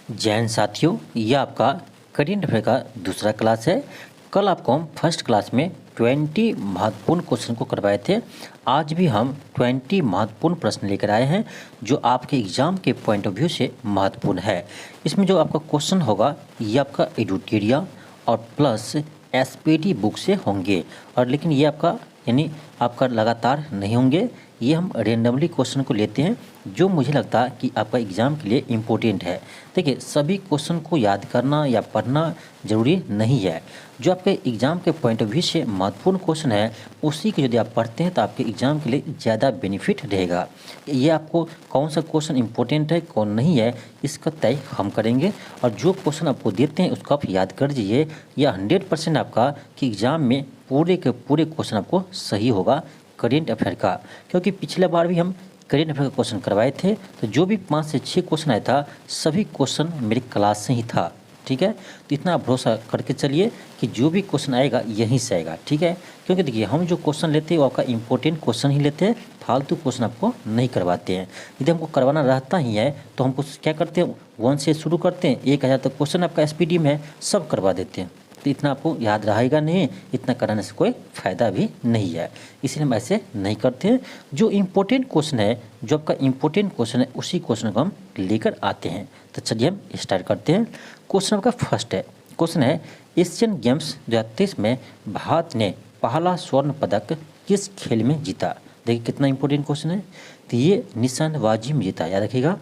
जय हिंद साथियों, ये आपका करेंट अफेयर का दूसरा क्लास है। कल आपको हम फर्स्ट क्लास में 20 महत्वपूर्ण क्वेश्चन को करवाए थे। आज भी हम 20 महत्वपूर्ण प्रश्न लेकर आए हैं जो आपके एग्जाम के पॉइंट ऑफ व्यू से महत्वपूर्ण है। इसमें जो आपका क्वेश्चन होगा ये आपका एडुटेरिया और प्लस एसपीटी बुक से होंगे, और लेकिन ये आपका यानी आपका लगातार नहीं होंगे। ये हम रेंडमली क्वेश्चन को लेते हैं जो मुझे लगता है कि आपका एग्ज़ाम के लिए इम्पोर्टेंट है। देखिए, सभी क्वेश्चन को याद करना या पढ़ना ज़रूरी नहीं है। जो आपके एग्ज़ाम के पॉइंट ऑफ व्यू से महत्वपूर्ण क्वेश्चन है उसी को यदि आप पढ़ते हैं तो आपके एग्ज़ाम के लिए ज़्यादा बेनिफिट रहेगा। ये आपको कौन सा क्वेश्चन इम्पोर्टेंट है कौन नहीं है इसका तय हम करेंगे, और जो क्वेश्चन आपको देते हैं उसको आप याद कर दीजिए। यह 100% आपका कि एग्ज़ाम में पूरे के पूरे क्वेश्चन आपको सही होगा करेंट अफेयर का, क्योंकि पिछले बार भी हम करेंट अफेयर का क्वेश्चन करवाए थे तो जो भी 5 से 6 क्वेश्चन आया था सभी क्वेश्चन मेरी क्लास से ही था। ठीक है, तो इतना भरोसा करके चलिए कि जो भी क्वेश्चन आएगा यहीं से आएगा। ठीक है, क्योंकि देखिए हम जो क्वेश्चन लेते हैं वो आपका इंपॉर्टेंट क्वेश्चन ही लेते हैं, फालतू क्वेश्चन आपको नहीं करवाते हैं। यदि हमको करवाना रहता ही है तो हमको क्या करते हैं, 1 से शुरू करते हैं, 1000 तक क्वेश्चन आपका एसपीडी में है, सब करवा देते हैं। तो इतना आपको याद रहेगा नहीं, इतना कराने से कोई फ़ायदा भी नहीं है, इसलिए हम ऐसे नहीं करते हैं। जो इम्पोर्टेंट क्वेश्चन है, जो आपका इम्पोर्टेंट क्वेश्चन है उसी क्वेश्चन को हम लेकर आते हैं। तो चलिए हम स्टार्ट करते हैं। क्वेश्चन आपका फर्स्ट है, क्वेश्चन है एशियन गेम्स 2023 में भारत ने पहला स्वर्ण पदक किस खेल में जीता। देखिए कितना इंपॉर्टेंट क्वेश्चन है। तो ये निशानेबाजी में जीता, याद रखिएगा।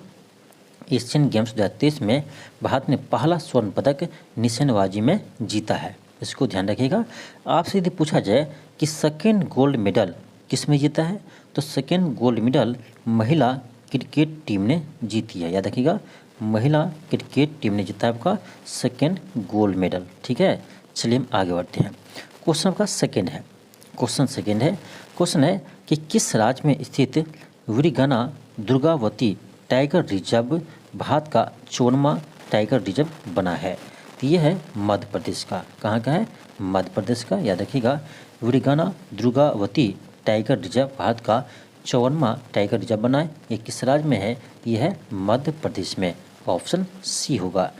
एशियन गेम्स 2023 में भारत ने पहला स्वर्ण पदक निशानेबाजी में जीता है, इसको ध्यान रखिएगा। आपसे यदि पूछा जाए कि सेकेंड गोल्ड मेडल किस में जीता है, तो सेकेंड गोल्ड मेडल महिला क्रिकेट टीम ने जीती है, याद रखिएगा। महिला क्रिकेट टीम ने जीता है आपका सेकेंड गोल्ड मेडल। ठीक है, चलिए हम आगे बढ़ते हैं। क्वेश्चन आपका सेकेंड है, क्वेश्चन है कि किस राज्य में स्थित वीरगना दुर्गावती टाइगर रिजर्व भारत का 54वां टाइगर रिजर्व बना है। तो ये है मध्य प्रदेश का। कहाँ का है? मध्य प्रदेश का, याद रखिएगा। वीरगना दुर्गावती टाइगर रिजर्व भारत का 54वां टाइगर रिजर्व बना है। ये किस राज्य में है? ये है मध्य प्रदेश में, ऑप्शन सी होगा।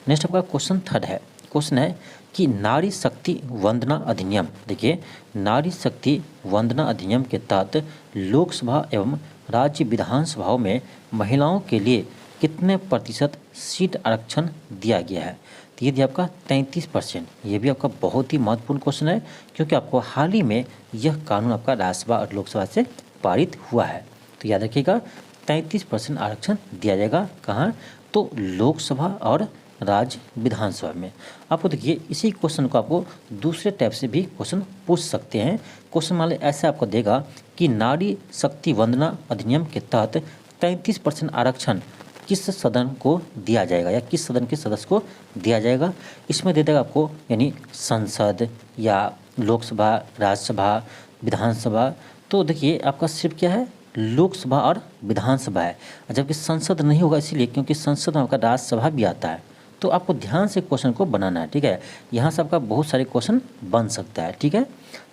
नेक्स्ट आपका क्वेश्चन थर्ड है, क्वेश्चन है कि नारी शक्ति वंदना अधिनियम, देखिए नारी शक्ति वंदना अधिनियम के तहत लोकसभा एवं राज्य विधानसभाओं में महिलाओं के लिए कितने प्रतिशत सीट आरक्षण दिया गया है। तो ये दिया आपका 33%। ये भी आपका बहुत ही महत्वपूर्ण क्वेश्चन है क्योंकि आपको हाल ही में यह कानून आपका राज्यसभा और लोकसभा से पारित हुआ है। तो याद रखिएगा 33% आरक्षण दिया जाएगा। कहाँ? तो लोकसभा और राज्य विधानसभा में। आपको देखिए इसी क्वेश्चन को आपको दूसरे टाइप से भी क्वेश्चन पूछ सकते हैं। क्वेश्चन मान लीजिए ऐसे आपको देगा कि नारी शक्ति वंदना अधिनियम के तहत 33% आरक्षण किस सदन को दिया जाएगा या किस सदन के सदस्य को दिया जाएगा। इसमें दे देगा आपको यानी संसद या लोकसभा, राज्यसभा, विधानसभा। तो देखिए आपका सिर्फ क्या है, लोकसभा और विधानसभा है, जबकि संसद नहीं होगा इसीलिए क्योंकि संसद में आपका राज्यसभा भी आता है। तो आपको ध्यान से क्वेश्चन को बनाना है। ठीक है, यहाँ से आपका बहुत सारे क्वेश्चन बन सकता है। ठीक है,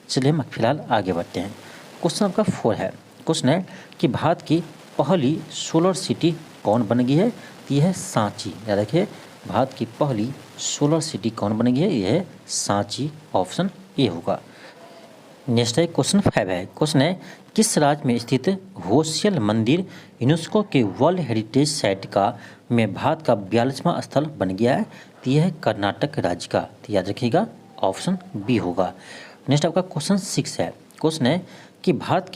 चलिए हम फिलहाल आगे बढ़ते हैं। क्वेश्चन आपका 4 है, क्वेश्चन है कि भारत की पहली सोलर सिटी कौन बनेगी है। तो यह है सांची, याद रखिए। भारत की पहली सोलर सिटी कौन बनेगी है, यह है सांची, ऑप्शन ए होगा। नेक्स्ट है क्वेश्चन 5 है, क्वेश्चन है किस राज्य में स्थित होशियल मंदिर यूनेस्को के वर्ल्ड हेरिटेज साइट का में भारत का 42वां स्थल बन गया है। तो यह है कर्नाटक राज्य का। तो याद रखिएगा ऑप्शन बी होगा। नेक्स्ट आपका क्वेश्चन 6 है, क्वेश्चन है कि भारत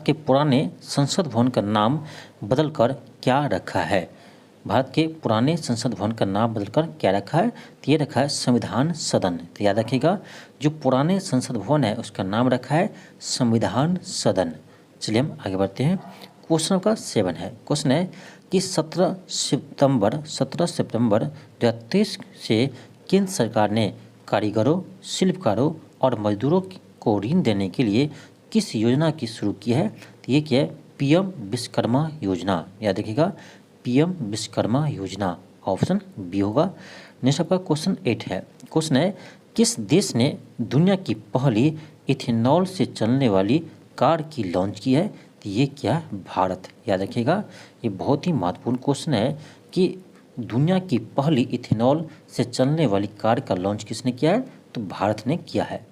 के पुराने संसद भवन का नाम बदलकर क्या रखा है। भारत के पुराने संसद भवन का नाम बदलकर क्या रखा है। तो ये रखा है संविधान सदन। तो याद रखिएगा जो पुराने संसद भवन है उसका नाम रखा है संविधान सदन। चलिए हम आगे बढ़ते हैं। क्वेश्चन का 7 है, क्वेश्चन है कि 17 सितंबर 2023 से केंद्र सरकार ने कारीगरों, शिल्पकारों और मजदूरों को ऋण देने के लिए किस योजना की शुरू की है। तो ये क्या है, पीएम विश्वकर्मा योजना। याद रखिएगा पीएम विश्वकर्मा योजना, ऑप्शन बी होगा। नेक्स्ट आपका क्वेश्चन 8 है, क्वेश्चन है किस देश ने दुनिया की पहली इथेनॉल से चलने वाली कार की लॉन्च की है। तो ये क्या है? भारत। याद रखिएगा, ये बहुत ही महत्वपूर्ण क्वेश्चन है कि दुनिया की पहली इथेनॉल से चलने वाली कार का लॉन्च किसने किया है? तो भारत ने किया है।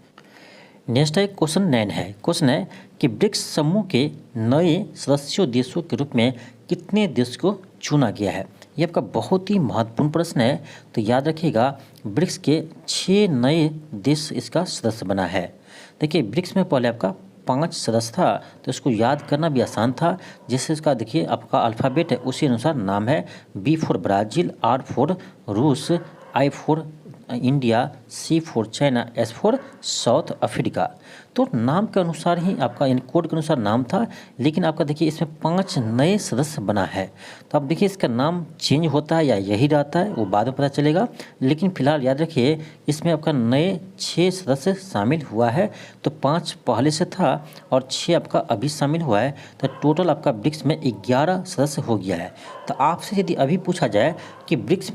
नेक्स्ट है क्वेश्चन 9 है। क्वेश्चन है कि ब्रिक्स समूह के नए सदस्यों देशों के रूप में कितने देश को चुना गया है? ये आपका बहुत ही महत्वपूर्ण प्रश्न है। तो याद रखिएगा, ब्रिक्स के 6 नए देश इसका सदस्य बना है। देखिए, ब्रिक्स में पहले आपका 5 सदस्य था, तो इसको याद करना भी आसान था। जैसे इसका देखिए आपका अल्फ़ाबेट है, उसी अनुसार नाम है। B for Brazil, R for रूस, I for India, C for China, S for south Africa. तो नाम के अनुसार ही आपका इन कोड के अनुसार नाम था, लेकिन आपका देखिए इसमें 5 नए सदस्य बना है। तो अब देखिए इसका नाम चेंज होता है या यही रहता है, वो बाद में पता चलेगा। लेकिन फिलहाल याद रखिए, इसमें आपका नए 6 सदस्य शामिल हुआ है। तो 5 पहले से था और 6 आपका अभी शामिल हुआ है। तो टोटल आपका ब्रिक्स में 11 सदस्य हो गया है। तो आपसे यदि अभी पूछा जाए कि ब्रिक्स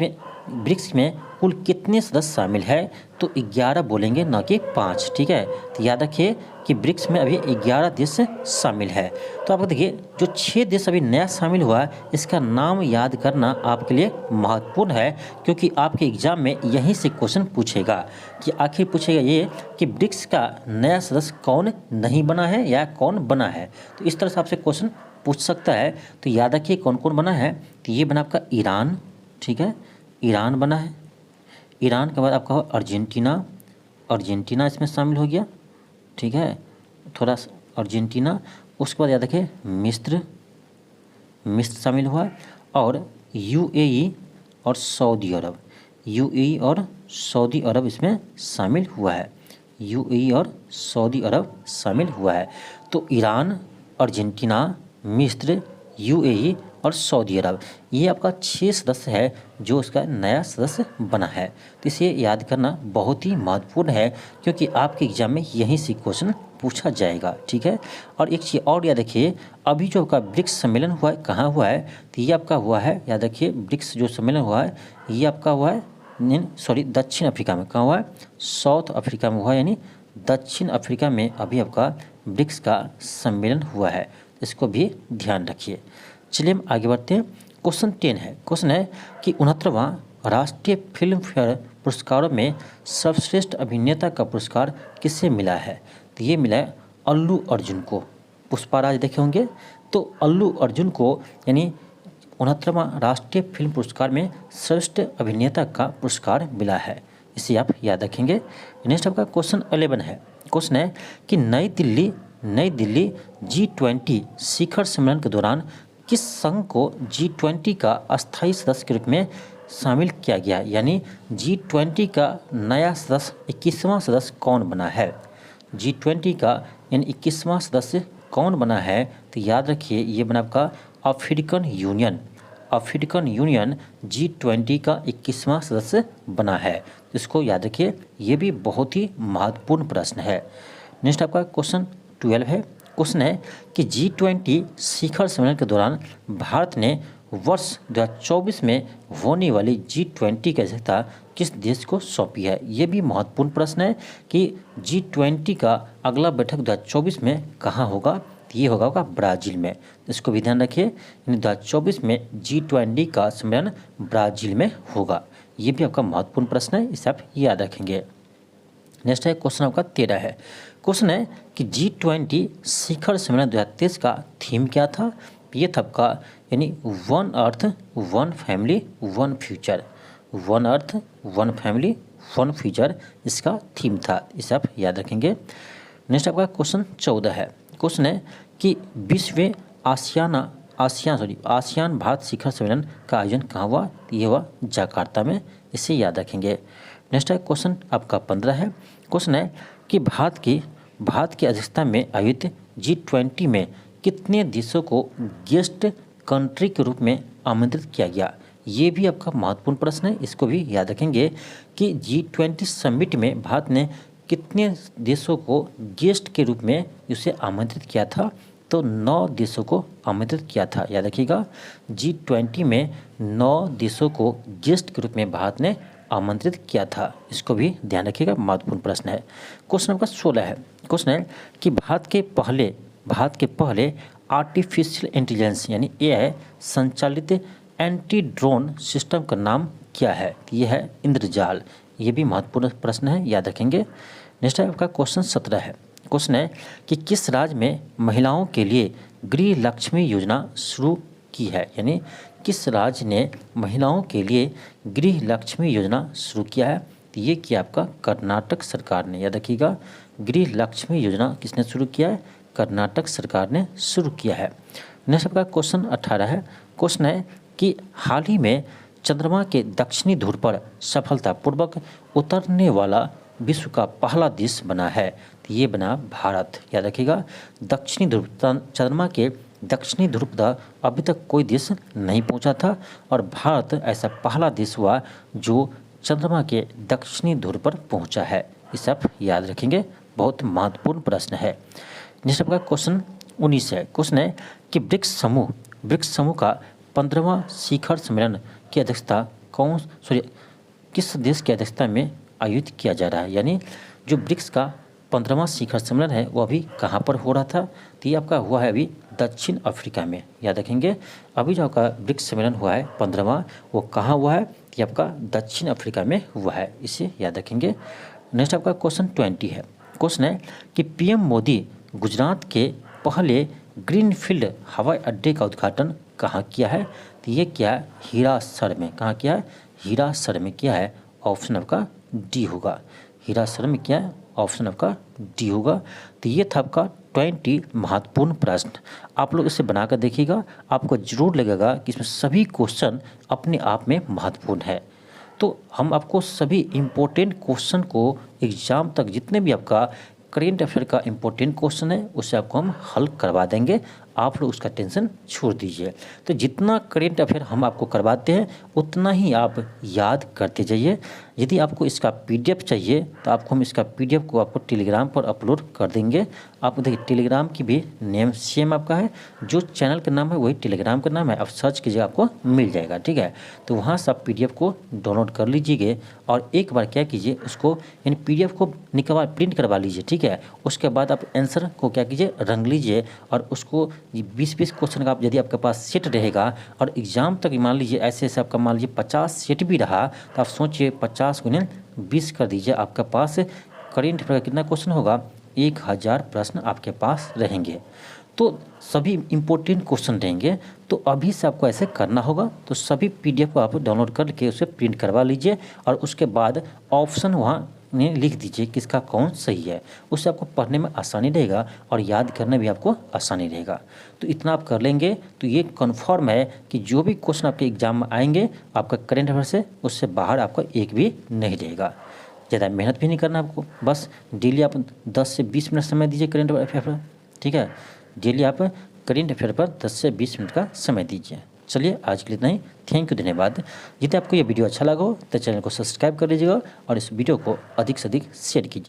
में कुल कितने सदस्य शामिल है, तो 11 बोलेंगे, ना कि 5। ठीक है, तो याद रखिए कि ब्रिक्स में अभी 11 देश शामिल है। तो आप देखिए, जो 6 देश अभी नया शामिल हुआ है, इसका नाम याद करना आपके लिए महत्वपूर्ण है, क्योंकि आपके एग्जाम में यहीं से क्वेश्चन पूछेगा कि आखिर पूछेगा ये कि ब्रिक्स का नया सदस्य कौन नहीं बना है या कौन बना है। तो इस तरह से आपसे क्वेश्चन पूछ सकता है। तो याद रखिए कौन कौन बना है। तो ये बना आपका ईरान, ठीक है, ईरान बना है। ईरान के बाद आपका अर्जेंटीना इसमें शामिल हो गया। ठीक है, थोड़ा अर्जेंटीना। उसके बाद याद रखिए मिस्र शामिल हुआ, और यूएई और सऊदी अरब इसमें शामिल हुआ है। यूएई और सऊदी अरब शामिल हुआ है। तो ईरान, अर्जेंटीना, मिस्र, यूएई और सऊदी अरब, ये आपका 6 सदस्य है जो उसका नया सदस्य बना है। तो इसे याद करना बहुत ही महत्वपूर्ण है, क्योंकि आपके एग्जाम में यहीं से क्वेश्चन पूछा जाएगा। ठीक है, और एक चीज़ और याद रखिए, अभी जो आपका ब्रिक्स सम्मेलन हुआ है, कहाँ हुआ है? तो ये आपका हुआ है, याद रखिए, ब्रिक्स जो सम्मेलन हुआ है ये आपका हुआ है दक्षिण अफ्रीका में। कहाँ हुआ है? साउथ अफ्रीका में हुआ, यानी दक्षिण अफ्रीका में अभी आपका ब्रिक्स का सम्मेलन हुआ है। इसको भी ध्यान रखिए। चलिए हम आगे बढ़ते हैं। क्वेश्चन 10 है। क्वेश्चन है कि 69वां राष्ट्रीय फिल्म फेयर पुरस्कारों में सर्वश्रेष्ठ अभिनेता का पुरस्कार किसे मिला है? तो ये मिला है अल्लू अर्जुन को। पुष्पाराज देखे होंगे, तो अल्लू अर्जुन को, यानी 69वां राष्ट्रीय फिल्म पुरस्कार में श्रेष्ठ अभिनेता का पुरस्कार मिला है। इसे आप याद रखेंगे। नेक्स्ट आपका क्वेश्चन 11 है। क्वेश्चन है कि नई दिल्ली G20 शिखर सम्मेलन के दौरान किस संघ को G20 का अस्थायी सदस्य के रूप में शामिल किया गया? यानी G20 का नया सदस्य 21वां सदस्य कौन बना है? G20 का यानी 21वां सदस्य कौन बना है? तो याद रखिए, ये बना आपका अफ्रीकन यूनियन G20 का 21वां सदस्य बना है। इसको याद रखिए, ये भी बहुत ही महत्वपूर्ण प्रश्न है। नेक्स्ट आपका क्वेश्चन 12 है। क्वेश्चन है कि G20 शिखर सम्मेलन के दौरान भारत ने वर्ष 2024 में होने वाली G20 की अध्यक्षता किस देश को सौंपी है? ये भी महत्वपूर्ण प्रश्न है कि G20 का अगला बैठक 2024 में कहाँ होगा? ये होगा ब्राज़ील में। इसको भी ध्यान रखिए, 2024 में G20 का सम्मेलन ब्राज़ील में होगा। ये भी आपका महत्वपूर्ण प्रश्न है, इसे आप याद रखेंगे। नेक्स्ट है क्वेश्चन आपका 13 है। क्वेश्चन है कि G20 शिखर सम्मेलन 2023 का थीम क्या था? ये था आपका, यानी one earth one family one future. One earth one family one future इसका थीम था, इसे आप याद रखेंगे। नेक्स्ट आपका क्वेश्चन 14 है। क्वेश्चन है कि 20वें आसियान भारत शिखर सम्मेलन का आयोजन कहाँ हुआ? ये हुआ जकार्ता में, इसे याद रखेंगे। नेक्स्ट है क्वेश्चन आपका 15 है। क्वेश्चन है कि भारत की अध्यक्षता में आयोजित G20 में कितने देशों को गेस्ट कंट्री के रूप में आमंत्रित किया गया? ये भी आपका महत्वपूर्ण प्रश्न है, इसको भी याद रखेंगे कि G20 समिट में भारत ने कितने देशों को गेस्ट के रूप में उसे आमंत्रित किया था? तो 9 देशों को आमंत्रित किया था। याद रखिएगा, G20 में 9 देशों को गेस्ट के रूप में भारत ने आमंत्रित किया था। इसको भी ध्यान रखिएगा, महत्वपूर्ण प्रश्न है। क्वेश्चन नंबर 16 है। क्वेश्चन है कि भारत के पहले आर्टिफिशियल इंटेलिजेंस यानी एआई संचालित एंटी ड्रोन सिस्टम का नाम क्या है? ये है इंद्रजाल। ये भी महत्वपूर्ण प्रश्न है, याद रखेंगे। नेक्स्ट है आपका क्वेश्चन 17 है। क्वेश्चन है कि किस राज्य में महिलाओं के लिए गृह लक्ष्मी योजना शुरू की है? यानी किस राज्य ने महिलाओं के लिए गृह लक्ष्मी योजना शुरू किया है? तो ये किया आपका कर्नाटक सरकार ने। याद रखिएगा, गृह लक्ष्मी योजना किसने शुरू किया है? कर्नाटक सरकार ने शुरू किया है। नेक्स्ट आपका क्वेश्चन 18 है। क्वेश्चन है कि हाल ही में चंद्रमा के दक्षिणी ध्रुव पर सफलतापूर्वक उतरने वाला विश्व का पहला देश बना है। तो ये बना भारत। याद रखिएगा, दक्षिणी ध्रुव चंद्रमा के दक्षिणी ध्रुव पर अभी तक कोई देश नहीं पहुंचा था और भारत ऐसा पहला देश हुआ जो चंद्रमा के दक्षिणी ध्रुव पर पहुंचा है। इसे आप याद रखेंगे, बहुत महत्वपूर्ण प्रश्न है। नेक्स्ट आपका क्वेश्चन 19 है। क्वेश्चन है कि ब्रिक्स समूह का 15वां शिखर सम्मेलन की अध्यक्षता किस देश की अध्यक्षता में आयोजित किया जा रहा है? यानी जो ब्रिक्स का 15वां शिखर सम्मेलन है वो अभी कहाँ पर हो रहा था? तो ये आपका हुआ है अभी दक्षिण अफ्रीका में। याद रखेंगे, अभी जो आपका ब्रिक्स सम्मेलन हुआ है 15वां, वो कहाँ हुआ है? ये आपका दक्षिण अफ्रीका में हुआ है, इसे याद रखेंगे। नेक्स्ट आपका क्वेश्चन 20 है। क्वेश्चन है कि पीएम मोदी गुजरात के पहले ग्रीनफील्ड हवाई अड्डे का उद्घाटन कहाँ किया है? तो ये क्या है? हिरासर में। कहाँ किया है? हिरासर में किया है। ऑप्शन आपका डी होगा। हिरासर में क्या है? ऑप्शन आपका डी होगा। तो ये था आपका 20 महत्वपूर्ण प्रश्न। आप लोग इसे बनाकर देखिएगा, आपको जरूर लगेगा कि इसमें सभी क्वेश्चन अपने आप में महत्वपूर्ण है। तो हम आपको सभी इम्पोर्टेंट क्वेश्चन को एग्जाम तक जितने भी आपका करेंट अफेयर का इम्पोर्टेंट क्वेश्चन है उसे आपको हम हल करवा देंगे। आप लोग उसका टेंशन छोड़ दीजिए। तो जितना करेंट अफेयर हम आपको करवाते हैं उतना ही आप याद करते जाइए। यदि आपको इसका पीडीएफ चाहिए तो आपको हम इसका पीडीएफ को आपको टेलीग्राम पर अपलोड कर देंगे। आप देखिए, टेलीग्राम की भी नेम सेम आपका है, जो चैनल का नाम है वही टेलीग्राम का नाम है। आप सर्च कीजिए, आपको मिल जाएगा। ठीक है, तो वहाँ से आप पीडीएफ को डाउनलोड कर लीजिए और एक बार क्या कीजिए, उसको यानी पीडीएफ को निकलवा प्रिंट करवा लीजिए। ठीक है, उसके बाद आप आंसर को क्या कीजिए, रंग लीजिए और उसको 20-20 क्वेश्चन का आप यदि आपके पास सेट रहेगा और एग्जाम तक मान लीजिए ऐसे आपका मान लीजिए 50 सेट भी रहा तो आप सोचिए 50 गुने 20 कर दीजिए, आपके पास करेंट अफेयर का कितना क्वेश्चन होगा? 1000 प्रश्न आपके पास रहेंगे। तो सभी इम्पोर्टेंट क्वेश्चन रहेंगे। तो अभी से आपको ऐसे करना होगा। तो सभी पीडीएफ को आप डाउनलोड करके उसे प्रिंट करवा लीजिए और उसके बाद ऑप्शन वहाँ ने लिख दीजिए किसका कौन सही है। उससे आपको पढ़ने में आसानी रहेगा और याद करने में भी आपको आसानी रहेगा। तो इतना आप कर लेंगे तो ये कन्फर्म है कि जो भी क्वेश्चन आपके एग्जाम में आएंगे आपका करेंट अफेयर से उससे बाहर आपका एक भी नहीं रहेगा। ज़्यादा मेहनत भी नहीं करना आपको, बस डेली आप 10 से 20 मिनट समय दीजिए करेंट अफेयर पर। ठीक है, डेली आप करेंट अफेयर पर 10 से 20 मिनट का समय दीजिए। चलिए, आज के लिए इतना ही। थैंक यू, धन्यवाद। यदि आपको ये वीडियो अच्छा लगा हो तो चैनल को सब्सक्राइब कर लीजिएगा और इस वीडियो को अधिक से अधिक शेयर कीजिए।